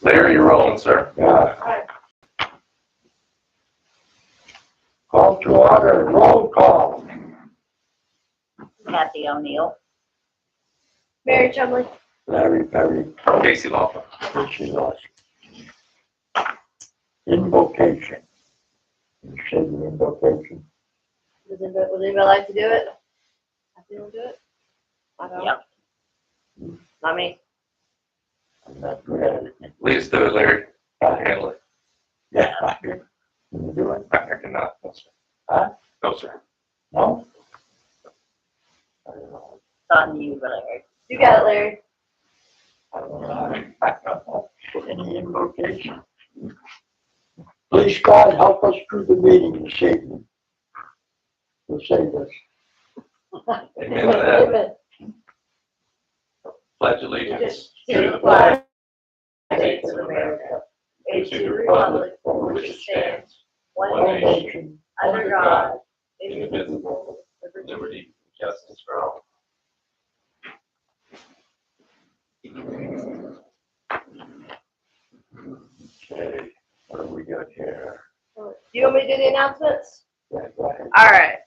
Larry, you're rolling, sir. Yeah. Call to order, roll call. Kathy O'Neill. Mary Chumley. Larry Perry, Casey Laughlin. Richie Lawson. Invocation. You said the invocation. Would anybody like to do it? I feel do it. I don't. Yep. Not me. I'm not good at it. Please do it, Larry. I'll handle it. Yeah, I can. Can you do it? I cannot. No, sir. Huh? No, sir. No? I don't know. It's on you, Larry. You got it, Larry. I don't know. I don't know. Any invocation? Please, God, help us through the meeting this evening. To save us. Amen to that. Amen. Pledge allegiance To the flag of the States States of of America, and and to the republic for which it stands, one nation, under God, indivisible, with liberty, and justice for all. Okay, what do we got here? Do you want me to do the announcements? Yeah, go ahead. All right.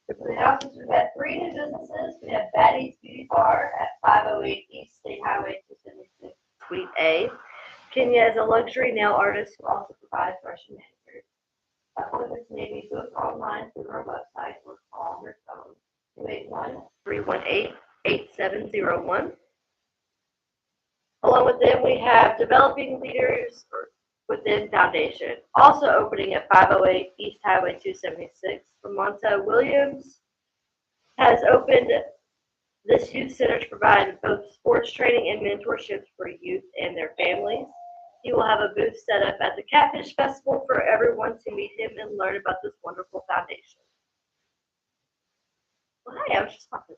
For the announcements, we've got 3 new businesses. We have Batty's Beauty Bar at 508 East State Highway 276, Suite A. Kenya is a luxury nail artist who also provides brush and manicures. Appointments may be booked online through our website or call her phone 281-318-8701. Along with them, we have Developing Leaders Within Foundation, also opening at 508 East Highway 276. Ramonta Williams has opened this youth center to provide both sports training and mentorships for youth and their families. He will have a booth set up at the Catfish Festival for everyone to meet him and learn about this wonderful foundation. Well, hi, I was just talking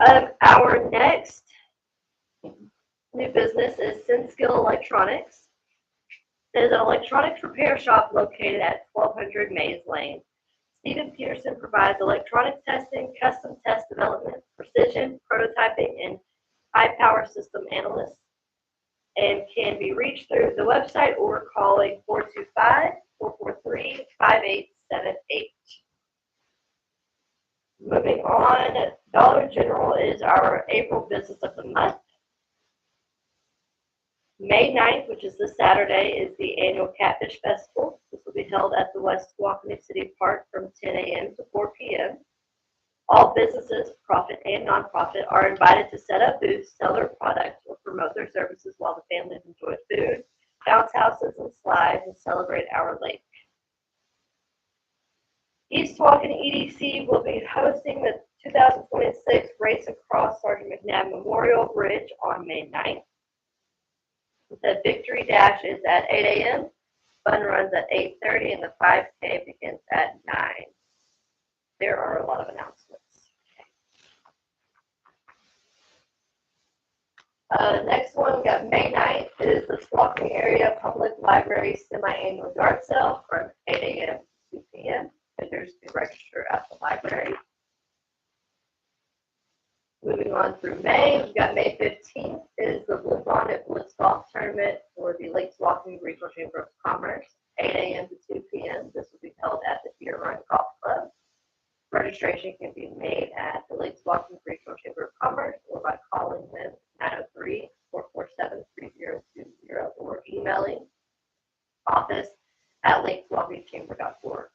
about you. Our next new business is SenSkill Electronics. There's an electronics repair shop located at 1200 Mays Lane. Stephen Peterson provides electronic testing, custom test development, precision, prototyping, and high power system analysts, and can be reached through the website or calling 425-443-5878. Moving on, Dollar General is our April business of the month. May 9th, which is this Saturday, is the annual Catfish Festival. This will be held at the West Tawakoni City Park from 10 a.m. to 4 p.m. All businesses, profit and nonprofit, are invited to set up booths, sell their products, or promote their services while the families enjoy food, bounce houses, and slides, and celebrate our lake. East Tawakoni EDC will be hosting the 2026 Race Across Sergeant McNabb Memorial Bridge on May 9th. The Victory Dash is at 8 a.m., fun runs at 8:30, and the 5K begins at 9. There are a lot of announcements. Next one, we got May 9th, is the Tawakoni Area Public Library Semi-Annual Yard Sale from 8 a.m. to 2 p.m. Visitors can register at the library. Moving on through May, we've got May 15th is the Blue Bonnet Blitz Golf Tournament for the Lakes Walking Regional Chamber of Commerce, 8 a.m. to 2 p.m. This will be held at the Deer Run Golf Club. Registration can be made at the Lakes Walking Regional Chamber of Commerce or by calling them 903-447-3020 or emailing office@lakeswalkingchamber.org.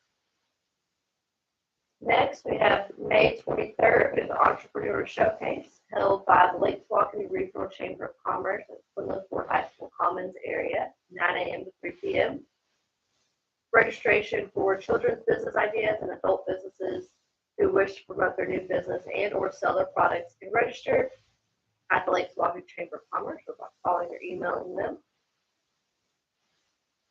Next, we have May 23rd is the Entrepreneur Showcase held by the Lakes Tawakoni Regional Chamber of Commerce at Quinlan Ford High School Commons area, 9 a.m. to 3 p.m. Registration for children's business ideas and adult businesses who wish to promote their new business and or sell their products can register at the Lakes Tawakoni Chamber of Commerce or by calling or emailing them.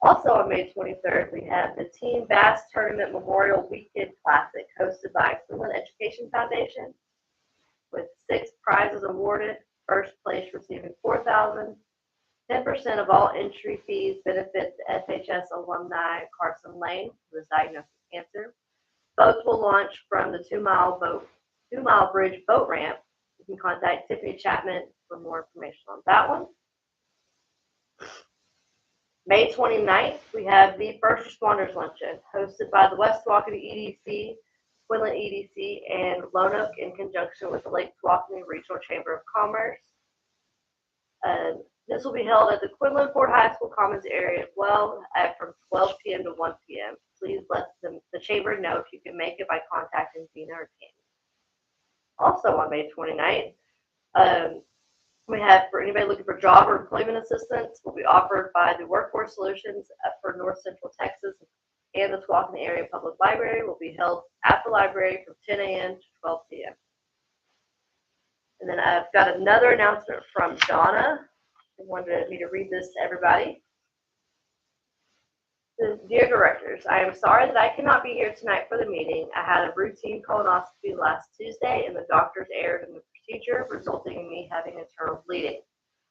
Also on May 23rd, we have the Team Bass Tournament Memorial Weekend Classic hosted by Quinlan Education Foundation with 6 prizes awarded, first place receiving $4,000. 10% of all entry fees benefit the SHS alumni Carson Lane, who was diagnosed with cancer. Boats will launch from the 2 Mile Bridge boat ramp. You can contact Tiffany Chapman for more information on that one. May 29th, we have the First Responders Luncheon, hosted by the West Tawakoni EDC, Quinlan EDC, and Lonoke in conjunction with the Lake Tawakoni Regional Chamber of Commerce. This will be held at the Quinlan Ford High School Commons area as well, from 12 p.m. to 1 p.m. Please let the chamber know if you can make it by contacting Dina or Tammy. Also on May 29th, we have, for anybody looking for job or employment assistance, will be offered by the Workforce Solutions for North Central Texas, and the Tawakoni Area Public Library will be held at the library from 10 a.m. to 12 p.m. And then I've got another announcement from Donna. She wanted me to read this to everybody. Dear directors, I am sorry that I cannot be here tonight for the meeting. I had a routine colonoscopy last Tuesday, and the doctors erred in the procedure, resulting in me having internal bleeding.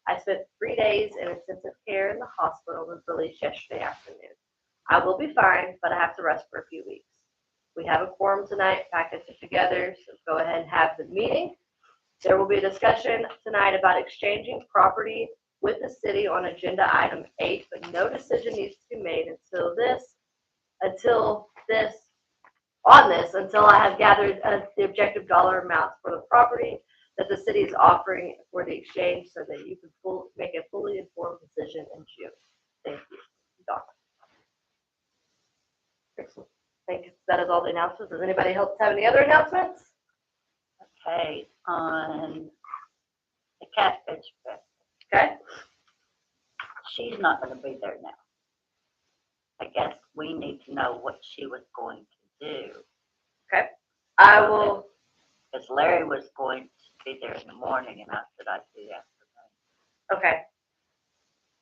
I spent 3 days in intensive care in the hospital and was released yesterday afternoon. I will be fine, but I have to rest for a few weeks. We have a quorum tonight, packaged together, so go ahead and have the meeting. There will be a discussion tonight about exchanging property with the city on agenda item 8, but no decision needs to be made until I have gathered the objective dollar amounts for the property that the city is offering for the exchange, so that you can make a fully informed decision in June. Thank you, Donna. Excellent. Thank you. That is all the announcements. Does anybody else have any other announcements? Okay, on the Catfish Fest, Okay. she's not gonna be there now. I guess we need to know what she was going to do, I will. because Larry was going to be there in the morning, and I said I'd do the afternoon. Okay.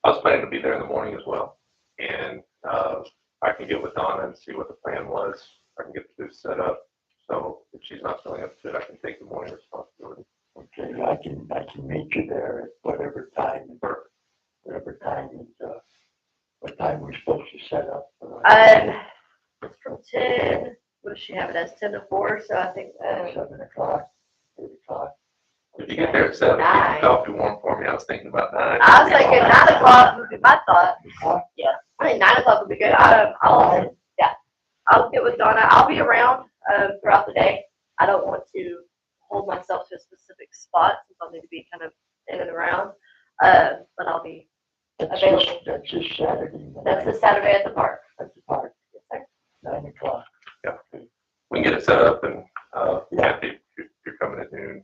I was planning to be there in the morning as well, and I can get with Donna and see what the plan was. I can get the booth set up, so if she's not feeling up to it, I can take the morning responsibility. Okay, I can meet you there at whatever time is, what time we're supposed to set up. It's from 10. What does she have it as? 10 to 4. So I think 7 o'clock, 8 o'clock. If you get there at 7, keep the coffee warm for me. I was thinking about 9. I was thinking 9 o'clock would be my thought. Yeah. I think 9 o'clock would be good. I'll get with Donna. I'll be around throughout the day. I don't want to hold myself to a specific spot since I'll need to be kind of in and around. But I'll be available. That's just Saturday. That's this Saturday at the park. At the park, Yes, sir. 9 o'clock. Yeah. We can get it set up, and Kathy, if you're coming at noon,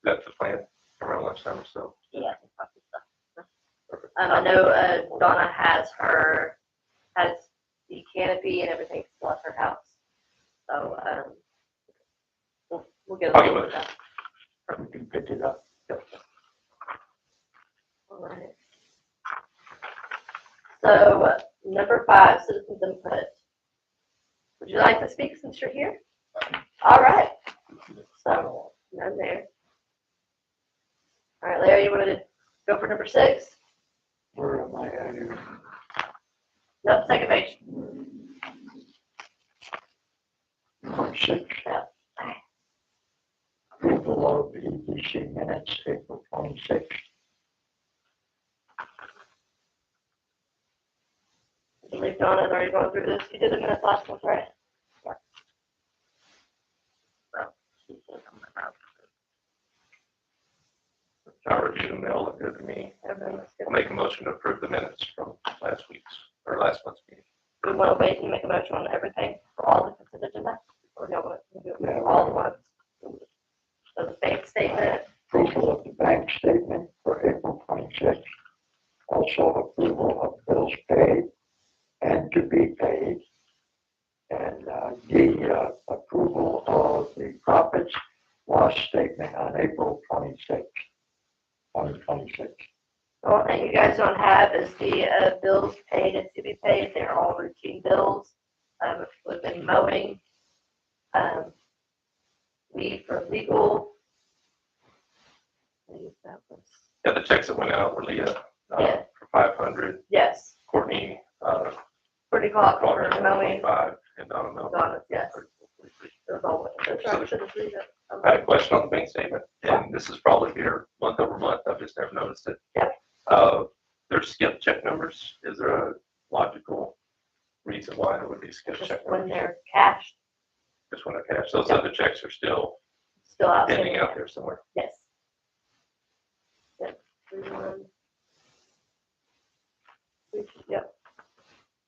that's the plan around lunchtime or so. Yeah, probably so. Perfect. I know Donna has the canopy and everything still at her house. So we'll get I'll get it with done. We can pick it up. All right. So number 5, citizens input. Would you like to speak since you're here? All right. So none there. All right, Larry, you wanted to go for number 6? Where am I at here? No, second page. Number 6. Yeah. Approval of EDC minutes, April 26th. I believe Donna's already gone through this. You did the minutes last month, right? Well, she said I'm about I reviewed them, they all look good to me. Everything looks good. I'll make a motion to approve the minutes from last month's meeting. We want to wait and make a motion on everything for all the consent agenda? Or no, we'll do it all at once? So the bank statement, Approval of the bank statement for April 26th. Also approval of bills paid and to be paid. And the approval of the profits loss statement on April 26th, 2026. the one thing you guys don't have is the bills paid and to be paid. They're all routine bills. We've been mowing, leave for legal. Yeah, the checks that went out were Leah, Yeah. for 500, Yes, Courtney, pretty clock for mowing. 5, and Donna Mel. Donna, yes. Those all, those are, should have seen it. I had a question on the bank statement, and this is probably here month over month, I've just never noticed it. Yep. There they're skipped check numbers, is there a logical reason why there would be skipped Just check when numbers? they're cashed, Just when they're cashed, those other checks are still still pending outstanding. out there somewhere. Yes. Yep. 3-1. Yep.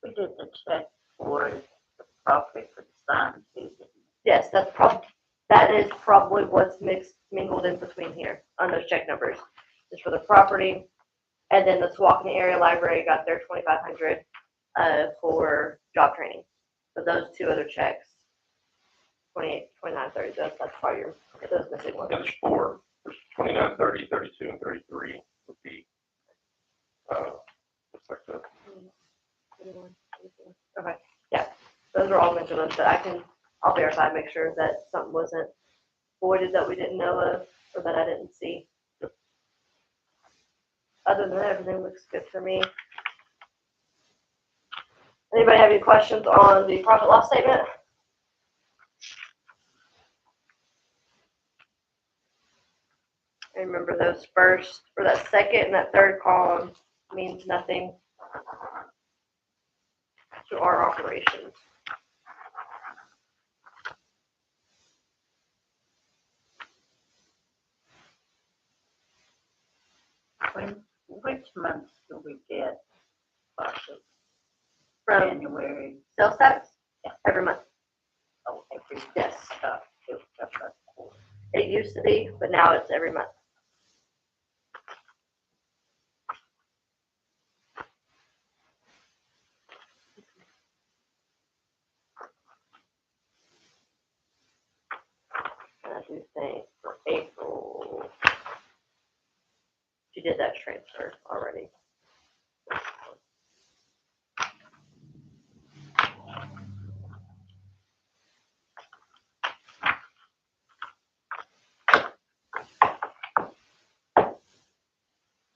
We did the check for the property for the sign too, didn't we? Yes, that is probably what's mingled in between here on those check numbers. Just for the property, and then the Tawakoni area library got their 2,500 for job training. So those two other checks, 28, 29, 30. That's probably those missing ones. Yeah, there's four. There's 29, 30, 32, and 33 would be, looks like the, 21, 24. Okay, yeah, those are all mentioned, but I'll verify, make sure that something wasn't voided that we didn't know of, or that I didn't see. Other than that, everything looks good for me. Anybody have any questions on the profit loss statement? And remember those first, or that second and that third column means nothing to our operations. Which months do we get profit? From January, sales tax, every month. oh, every, Yes. it was just a quarter. It used to be, but now it's every month. And I do think for April, she did that transfer already.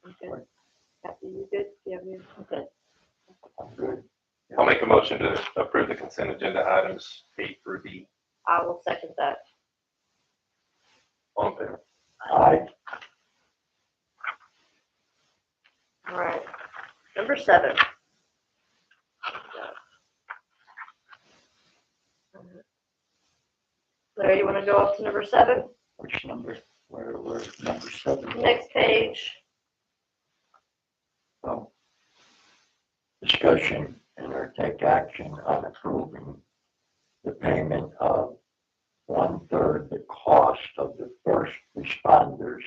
You good? Kathy, you good? Do you have any? Okay, I'm good. I'll make a motion to approve the consent agenda items A through D. I will second that. All in favor? Aye. All right. Number 7. Larry, you want to go up to number 7? Which number? Where's number 7? Next page. Oh. Discussion and/or take action on approving the payment of 1/3 the cost of the first responders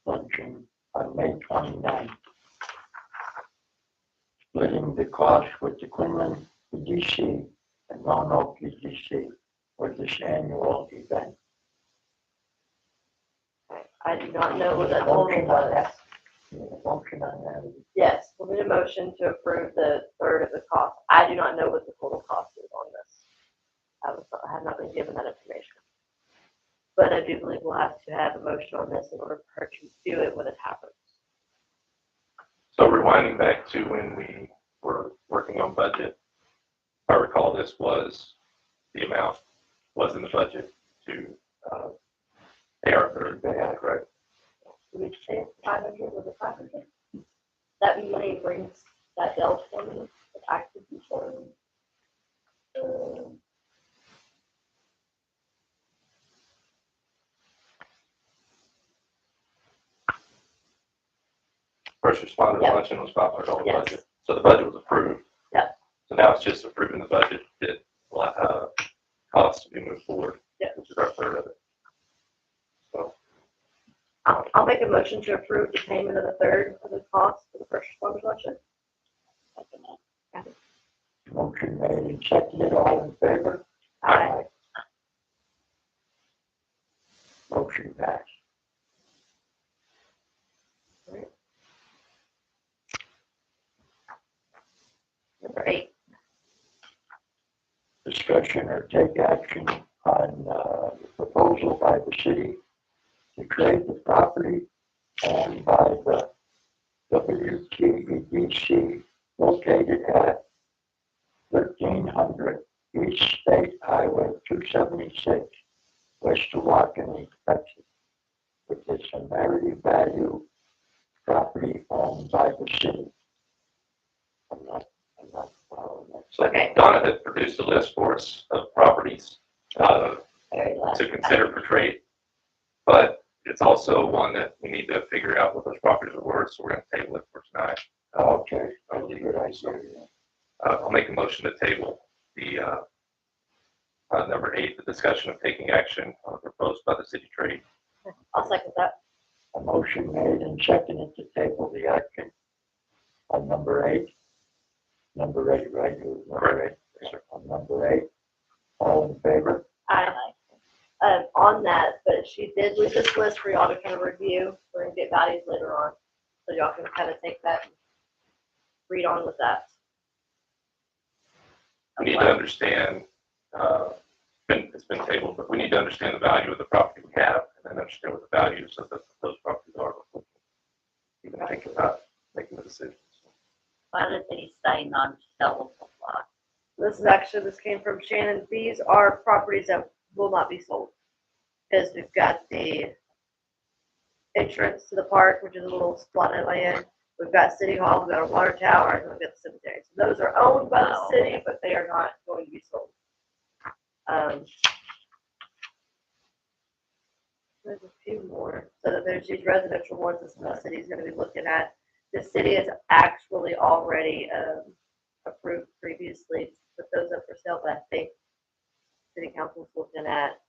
luncheon on May 29th. Splitting the cost with the Quinlan EDC and Roanoke EDC for this annual event. I do not know what that Motion total on was. that. Need a motion on that. Yes, we'll need a motion to approve the third of the cost. I do not know what the total cost is on this. I have not been given that information. But I do believe we'll have to have a motion on this in order for her to do it when it happens. So rewinding back to when we were working on budget, I recall this was, the amount was in the budget to pay our third, correct? Did we say 500? Was it 500? That money brings that bill for me that I could be showing. First responder Yeah. luncheon was $500 Yes. budget. So the budget was approved. Yeah. So now it's just approving the budget that costs to be moved forward. Yeah. Which is our third of it. So I'll make a motion to approve the payment of the third of the cost for the first responders luncheon. second it. Motion made and seconded, all in favor? Aye. Motion passed. Number 8. Discussion or take action on the proposal by the city to trade the property owned by the WTEDC located at 1300 East State Highway 276, West Tawakoni, Texas, with its amenity value property owned by the city. So Okay. Donna had produced a list for us of properties Very last to consider for trade, but it's also one that we need to figure out what those properties are worth, so we're gonna table it for tonight. Okay, that's a good idea. I'll make a motion to table the number 8, the discussion of taking action proposed by the city trade. I'll second that. A motion made and seconded to table the action on number 8. Number 8, right? It was number 8. Yes, sir. On number 8, all in favor? Aye. On that, but she did leave this list for y'all to kind of review. We're gonna get values later on, so y'all can kind of take that and read on with that. We need to understand, it's been tabled, but we need to understand the value of the property we have and then understand what the values of those properties are before we even think about making the decision. Why did they say non-sellable lot? This came from Shannon. These are properties that will not be sold. Because we've got the entrance to the park, which is a little spot of land. We've got City Hall, we've got a water tower, and we've got the cemetery. So those are owned by the city, but they are not going to be sold. There's a few more. So there's these residential ones that the city is going to be looking at. The city has actually already approved previously to put those up for sale, but I think city council's looking at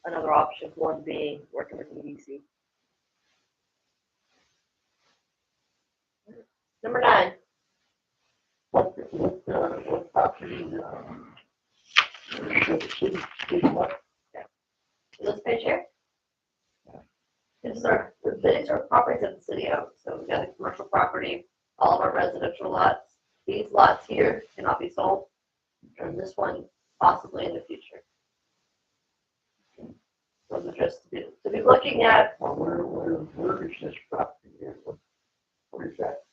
another option, one being working with EDC. Number 9. What property, should see what? This page here. These are properties that the city owns. So we've got a commercial property, all of our residential lots. These lots here cannot be sold, and this one possibly in the future. Those are just to be looking at. Well, where is this property here? Where is that?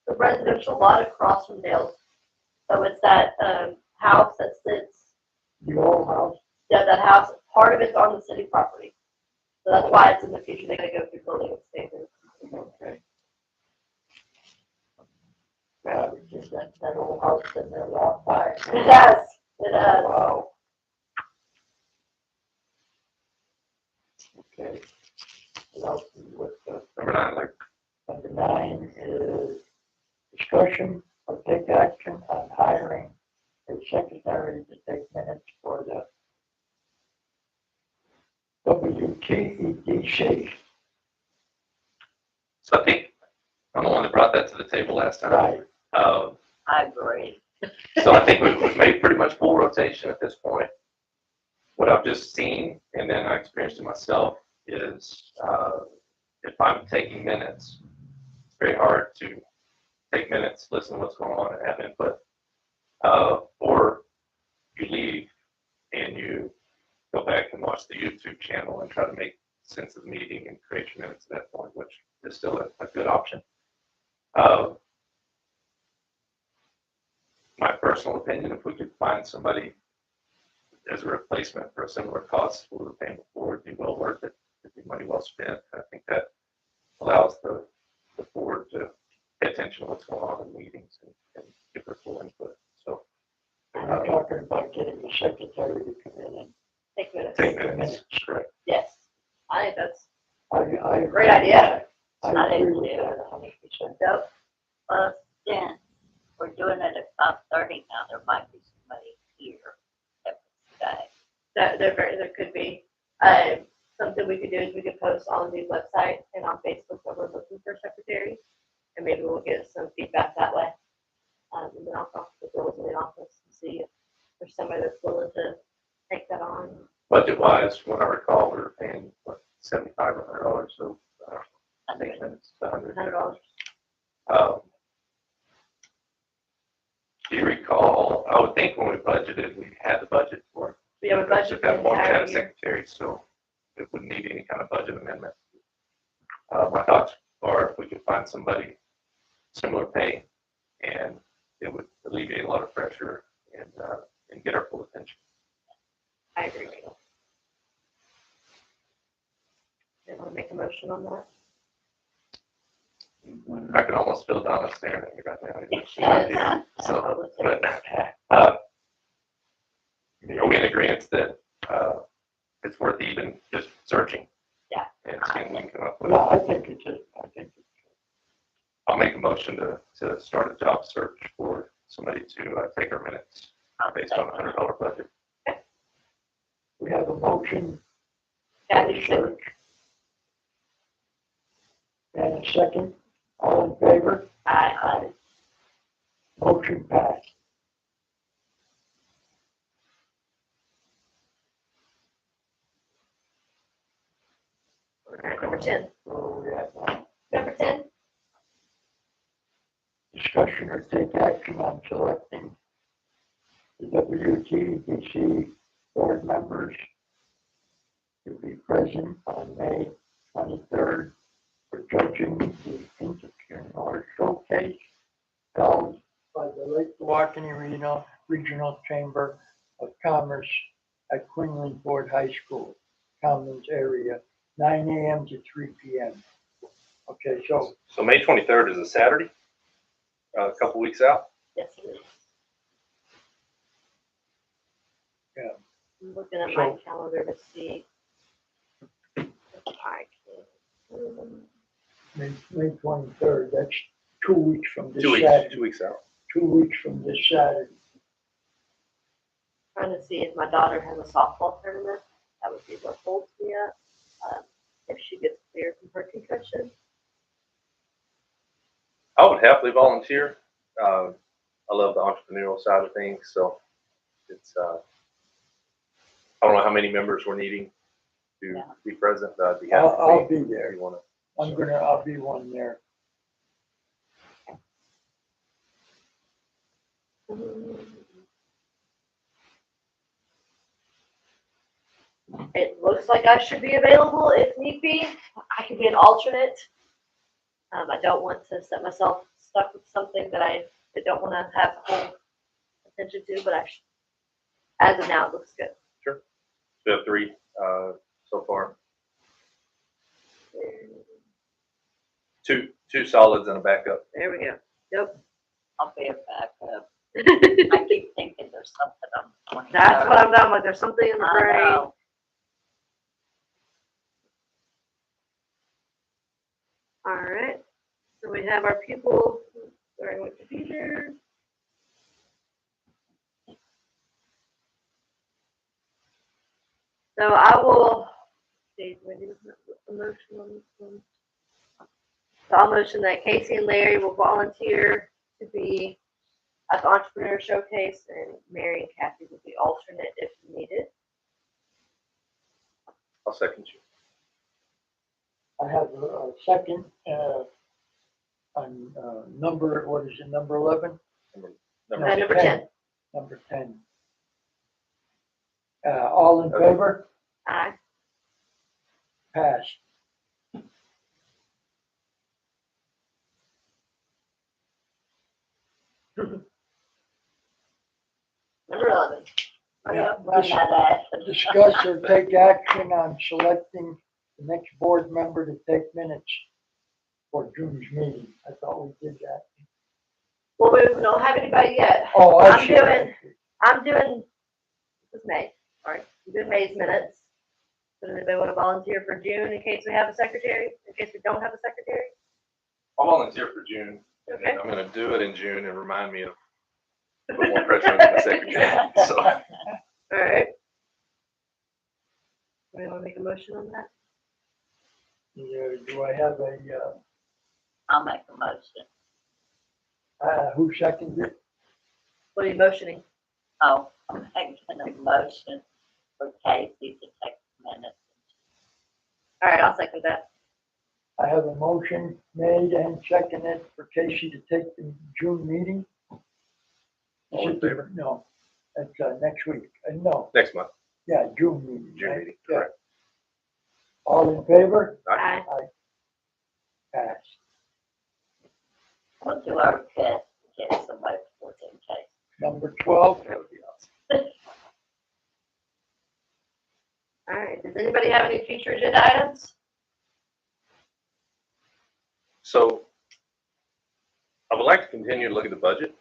The residential lot across from Dale's. So it's that house that sits, The old house? yeah, that house, part of it's on the city property. So that's why it's in the future, they gotta go through building standards. Okay. Yeah, because that old house in there long time. It has, it has. Wow. Okay. What else is with Number 9, like, number 9 is discussion or take action on hiring a secretary to take minutes for the WTEDC. so I think I'm the one that brought that to the table last time. Right. I agree. So I think we've made pretty much full rotation at this point. What I've just seen, and then I experienced it myself, is if I'm taking minutes, it's very hard to take minutes, listen to what's going on, and have input. Or you leave and you go back and watch the YouTube channel and try to make sense of the meeting and create your minutes at that point, which is still a good option. My personal opinion, if we could find somebody as a replacement for a similar cost we were paying before, it'd be well worth it. It'd be money well spent. I think that allows the board to pay attention to what's going on in meetings and give their full input. So I'm talking about getting the secretary to come in and Take minutes. take minutes, correct. Yes, I think that's I great idea. I I agree do with too. that 100%. Yep. Well, since we're doing it at 5:30 now, there might be somebody here that would stay. There could be. Something we could do is we could post on the website and on Facebook that we're looking for secretaries, and maybe we'll get some feedback that way. And then I'll talk to the girls in the office and see if there's somebody that's willing to take that on. Budget-wise, when I recall, we were paying, what, $75 or $100, so I think minutes, $100. $100. Do you recall, I would think when we budgeted, we had the budget for it. We have a budget At for that the point, we had entire a year. secretary, so it wouldn't need any kind of budget amendment. My thoughts are if we could find somebody similar pay, and it would alleviate a lot of pressure and get our full attention. I agree. You want to make a motion on that? I can almost feel Donna staring at me right now. Yes. So, but, are we in agreement that, it's worth even just searching? Yeah. And seeing what we can come up with? No, I think it's I'll make a motion to start a job search for somebody to, take our minutes based on $100 budget. we have a motion Kathy, for search. And a second, all in favor? Aye. Motion passed. Alright, number 10. Where we at now? Number 10, Discussion or take action on selecting the WTDC board members to be present on May 23rd for judging the Intercommunal Showcase held by the Lake Tawakoni Regional Chamber of Commerce at Quinlan Ford High School, Commons area, 9 a.m. to 3 p.m. Okay, so So May 23rd is a Saturday, a couple weeks out. yes, it is. Yeah. I'm looking at my calendar to see if I can. May 23rd, that's 2 weeks from this 2 weeks, Saturday. 2 weeks out. 2 weeks from this Saturday. Trying to see if my daughter has a softball tournament. That would be what holds me up. If she gets clear from her concussion. I would happily volunteer. I love the entrepreneurial side of things, so it's, I don't know how many members we're needing to be present, but I'd be happy. I'll be there. If you wanna. I'll be one there. It looks like I should be available if need be. I can be an alternate. I don't want to set myself stuck with something that I don't want to have full attention to, but as of now, it looks good. We have 3 so far. 2 solids and a backup. There we go. Yep. I'll be a backup. I keep thinking there's something on the 23rd. That's what I'm done with. There's something in the I brain. know. All right. So we have our pupil, starting with the teacher. So I will, see, do I do a motion on this one? So I'll motion that Casey and Larry will volunteer to be at the Entrepreneur Showcase, and Mary and Kathy will be alternate if needed. I'll second you. I have a second on number, what is it, number 11? Number 10. Number 10. All in favor? Aye. Passed. Number 11. Yeah, Run that ad. Discuss or take action on selecting the next board member to take minutes for June's meeting. I thought we did that. Well, we don't have anybody yet. Oh, I see. I'm doing, this is May, sorry, I'm doing May's minutes. Does anybody want to volunteer for June in case we have a secretary, in case we don't have a secretary? I'll volunteer for June, and Okay. then I'm gonna do it in June and remind me of put more pressure on the secretary. So All right. Do you want to make a motion on that? Do I have I'll make a motion. who seconded it? What are you motioning? Oh, I'm making a motion for Casey to take minutes. All right, I'll second that. I have a motion made and seconded for Casey to take the June meeting. All in favor? No, that's next week. No, next month, yeah, June meeting. June right? meeting, Yeah. correct. All in favor? Aye. Pass. We'll do our best to get somebody for it in case. Number 12. That would be awesome. All right, does anybody have any future agenda items? So continue to look at the budget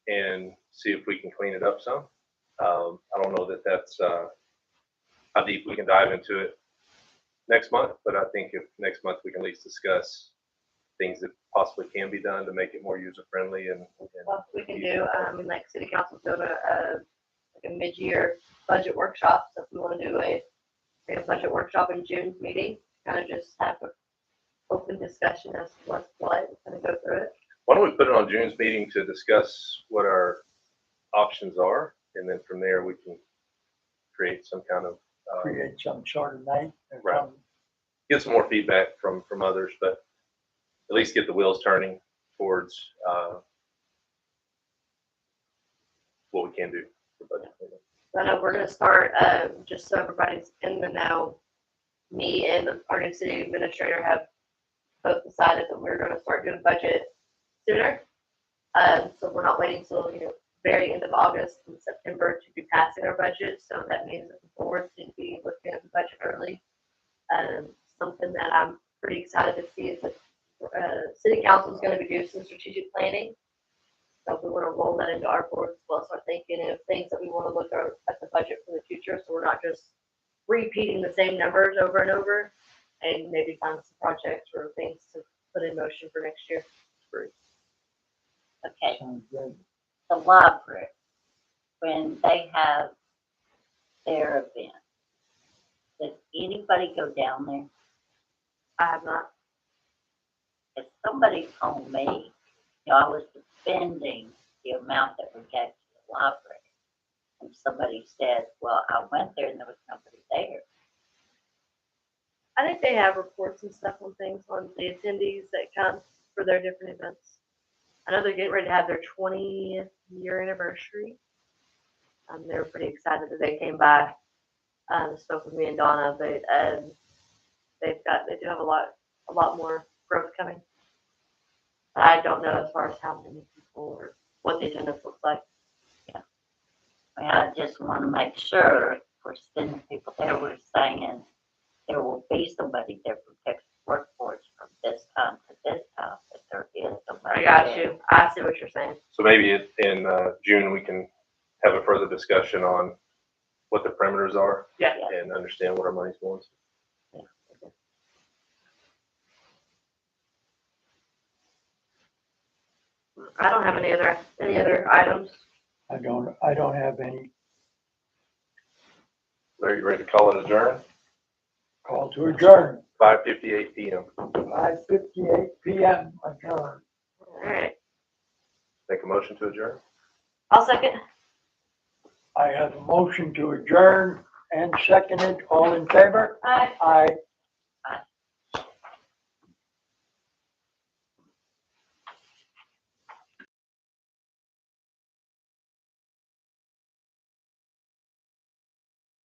and see if we can clean it up some. I don't know that that's how deep we can dive into it next month, but I think if next month we can at least discuss things that possibly can be done to make it more user friendly and Well, we can do, like city council's doing like a mid-year budget workshop, so if we wanna do a budget workshop in June meeting, kind of just have an open discussion as to what's what, kind of go through it. why don't we put it on June's meeting to discuss what our options are, and then from there we can create some kind of Create some sort of night. Or Right. something. get some more feedback from others, but at least get the wheels turning towards what we can do for budget cleanup. I know we're gonna start, just so everybody's in the know, me and our new city administrator have both decided that we're gonna start doing budget sooner. So we're not waiting till, very end of August and September to be passing our budget, so that means that the board should be looking at the budget early. Something that I'm pretty excited to see is that, city council is gonna be doing some strategic planning. So we wanna roll that into our board as well, start thinking of things that we wanna look at the budget for the future, so we're not just repeating the same numbers over and over, and maybe find some projects or things to put in motion for next year. Great. Okay, Sounds good. the library, when they have their event, does anybody go down there? I have not. If somebody told me, I was defending the amount that we gave to the library, and somebody said, well, I went there and there was nobody there. I think they have reports and stuff on things on the attendees that come for their different events. I know they're getting ready to have their 20th year anniversary. They were pretty excited that they came by, spoke with me and Donna, but they do have a lot more growth coming. I don't know as far as how many people or what the attendance looks like. I just want to make sure if we're sending people there, we're saying there will be somebody there from Texas Workforce from this time to this time, if there is somebody. I got there. you. I see what you're saying. So maybe in June, we can have a further discussion on what the parameters are Yeah. and understand what our money's going to. I don't have any other items. I don't have any Larry, you ready to call it adjourned? call to adjourn. 5:58 PM. 5:58 PM adjourn. All right. Make a motion to adjourn? I'll second. I have a motion to adjourn and seconded. All in favor? Aye. Aye.